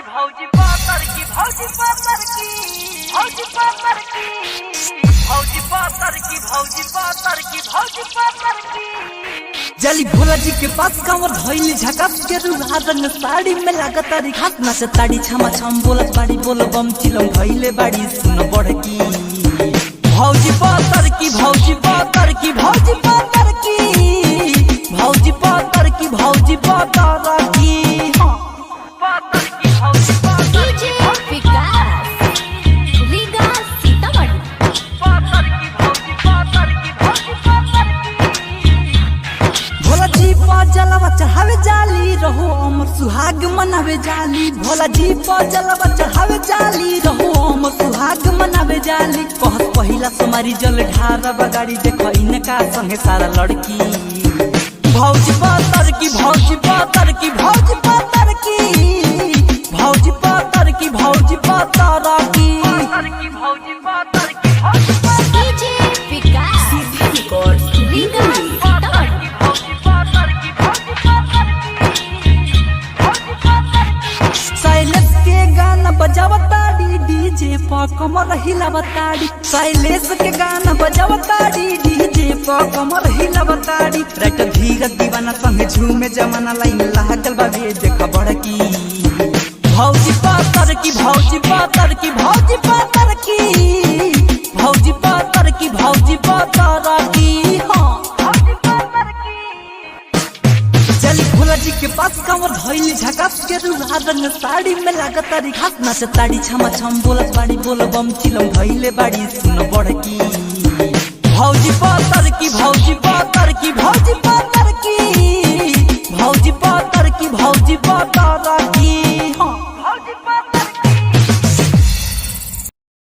भौजी पातर की भौजी पातर की भौजी पातर की भौजी पातर की भौजी पातर की भौजी पातर की जली भोला जी के पास कांवर धइली झकास के रुहादन साड़ी में लागत री खास नाच ताड़ी छमा छम बोलत बाड़ी बोल बम चिलम धइले बाड़ी सुन बड़की भौजी पातर की भौजी पातर की भौजी पातर की भौजी पातर की भौजी पातर की पातर की भौजी पातर की पातर की भौजी पातर की भौजी पातर की भोला जी पर जलवा चढ़ावे जाली रहो अमर सुहाग मनावे जाली भोला जी पर जलवा चढ़ावे जाली रहो अमर सुहाग मनावे जाली कहत पहिला समारी जल ढारा बगाड़ी देखो इनका संगे सारा लड़की भौजी पातर की भौजी पातर की भौजी पातर की भौजी पातर की भौजी पातर की पातर की भौजी पातर की भौजी पातर की भौजी पातर की भौजी पातर की भौजी पातर की साइलेंस के गाना बजावताड़ी डीजे पर कमर हिलावताड़ी साइलेंस के गाना बजावताड़ी डीजे पर कमर हिलावताड़ी राइट धीरज दीवाना संगे झूमे जमाना लाइन लागल बाबे देखा बड़की भौजी पातर की भौजी पातर की भौजी पातर की भौजी पातर की भौजी पातर की हाँ भौजी पातर की चली भोला जी के पास कांवर धइली झकास के रुहादन साड़ी में लागत री खास नाच ताड़ी छमा छम बोलत बाड़ी बोल बम चिलम धइले बाड़ी सुन बड़की भौजी पातर की भौजी पातर की भौजी पातर की भौजी पातर की भौजी पातर